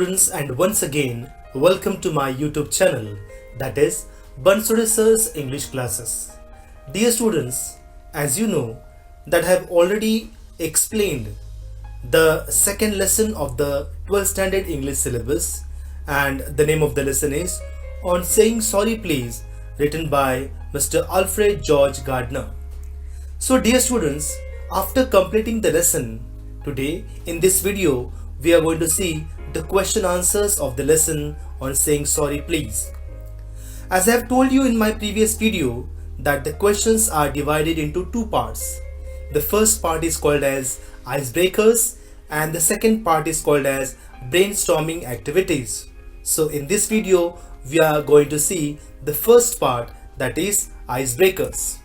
Students, and once again welcome to my YouTube channel, that is Bansode Sir's English Classes. Dear students, as you know that I have already explained the second lesson of the 12th standard English syllabus, and the name of the lesson is On Saying Sorry Please, written by Mr. Alfred George Gardner. So dear students, after completing the lesson, today in this video we are going to see the question answers of the lesson on saying sorry please. As I have told you in my previous video that the questions are divided into two parts. The first part is called as icebreakers and the second part is called as brainstorming activities. So in this video we are going to see the first part, that is icebreakers.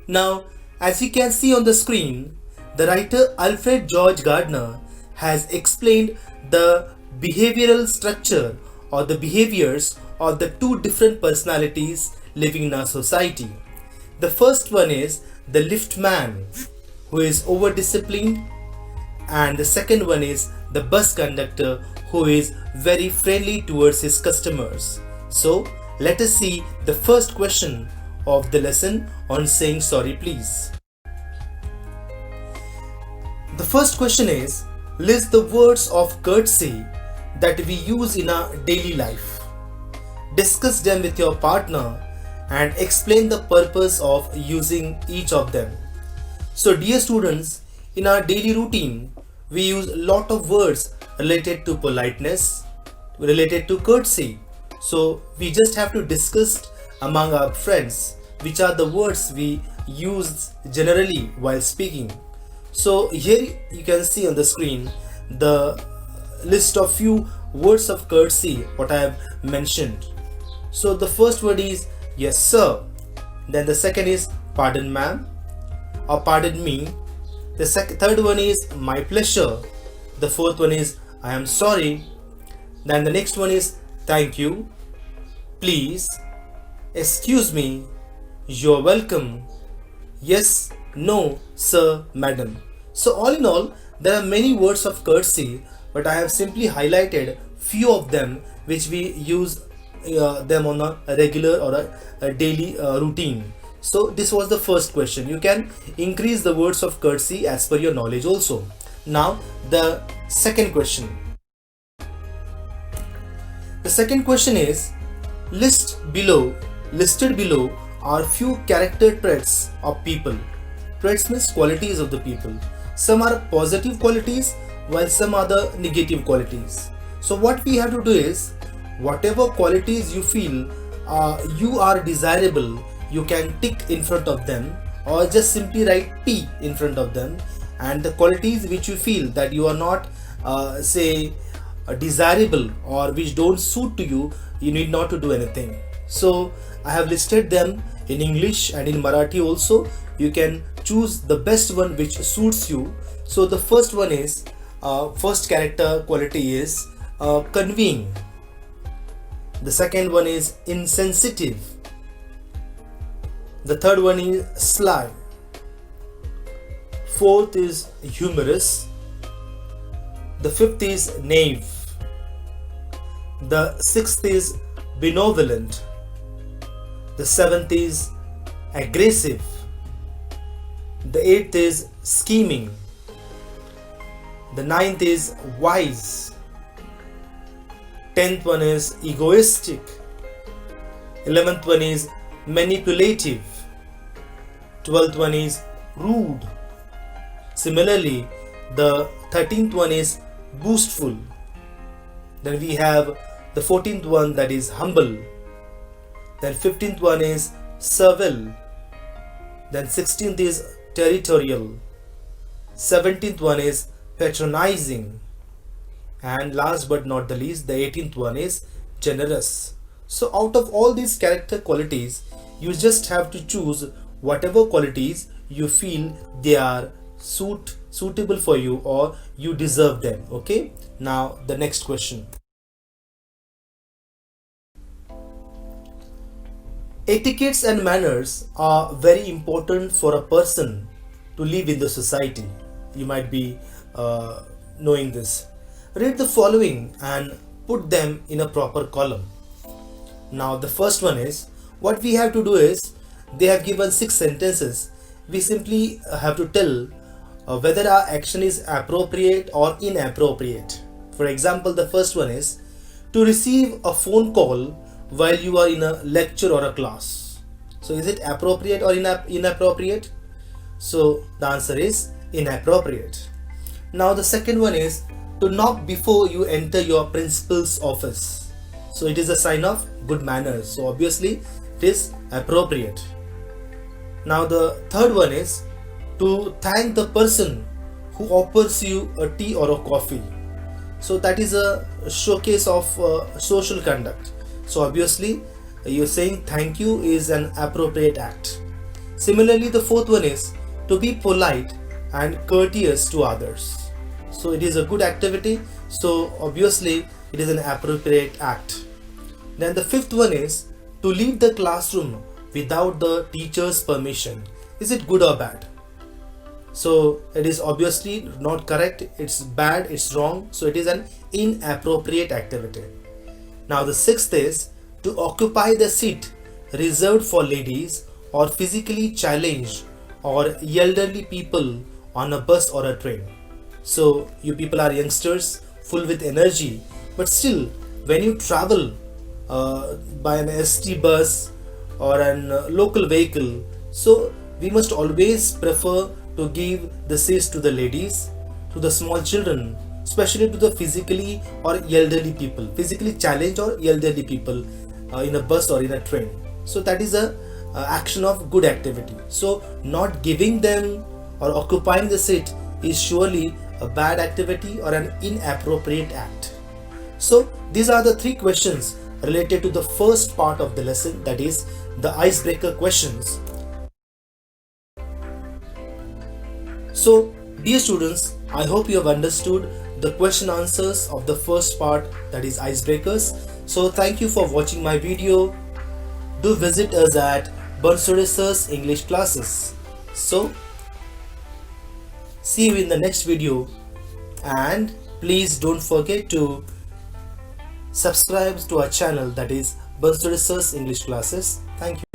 Now, as you can see on the screen, the writer Alfred George Gardner has explained the behavioral structure or the behaviors of the two different personalities living in our society. The first one is the lift man, who is over disciplined, and the second one is the bus conductor, who is very friendly towards his customers. So let us see the first question of the lesson on saying sorry please. The first question is, list the words of courtesy that we use in our daily life. Discuss them with your partner and explain the purpose of using each of them. So dear students, in our daily routine we use a lot of words related to politeness, related to courtesy. So we just have to discuss among our friends which are the words we use generally while speaking. So here you can see on the screen the list of few words of courtesy what I have mentioned. So the first word is yes sir, then the second is pardon ma'am or pardon me, the third one is my pleasure, the fourth one is I am sorry, then the next one is thank you, please, excuse me, you're welcome, yes, no, sir, madam. So all in all, there are many words of courtesy, but I have simply highlighted few of them which we use them on a regular or a daily routine. So this was the first question. You can increase the words of courtesy as per your knowledge also. Now the second question. The second question is, listed below are few character traits of people. Traits means qualities of the people. Some are positive qualities while some are the negative qualities. So what we have to do is, whatever qualities you feel you are desirable, you can tick in front of them or just simply write P in front of them, and the qualities which you feel that you are not desirable or which don't suit to you, you need not to do anything. So I have listed them in English and in Marathi also. You can choose the best one which suits you. So the first one is first character quality is conveying. The second one is insensitive. The third one is sly. Fourth is humorous. The fifth is naive. The sixth is benevolent. The seventh is aggressive. The eighth is scheming. The ninth is wise. 10th one is egoistic. 11th one is manipulative. 12th one is rude. Similarly, the 13th one is boastful. Then we have the 14th one, that is humble. Then 15th one is servile. Then 16th is territorial. 17th one is patronizing. And last but not the least, the 18th one is generous. So out of all these character qualities, you just have to choose whatever qualities you feel they are suitable for you or you deserve them. Okay, now the next question. Etiquettes and manners are very important for a person to live in the society. You might be knowing this. Read the following and put them in a proper column. Now the first one is, what we have to do is, they have given 6 sentences. We simply have to tell whether our action is appropriate or inappropriate. For example, the first one is, to receive a phone call while you are in a lecture or a class. So is it appropriate or inappropriate? So the answer is inappropriate. Now the second one is, to knock before you enter your principal's office. So it is a sign of good manners. So obviously it is appropriate. Now the third one is, to thank the person who offers you a tea or a coffee. So that is a showcase of social conduct. So obviously you're saying thank you is an appropriate act. Similarly, the fourth one is, to be polite and courteous to others. So it is a good activity. So obviously it is an appropriate act. Then the fifth one is, to leave the classroom without the teacher's permission. Is it good or bad? So it is obviously not correct, it's bad, it's wrong. So it is an inappropriate activity. Now the sixth is, to occupy the seat reserved for ladies or physically challenged or elderly people on a bus or a train. So you people are youngsters, full with energy, but still when you travel by an ST bus or an local vehicle, so we must always prefer to give the seats to the ladies, to the small children, especially to the physically or elderly people, physically challenged or elderly people in a bus or in a train. So that is a action of good activity. So not giving them or occupying the seat is surely a bad activity or an inappropriate act. So these are the 3 questions related to the first part of the lesson, that is the icebreaker questions. So dear students, I hope you have understood the question answers of the first part, that is icebreakers. So thank you for watching my video. Do visit us at Bonsore Sir's English classes. So see you in the next video, and please don't forget to subscribe to our channel, that is Bonsore Sir's English classes. Thank you.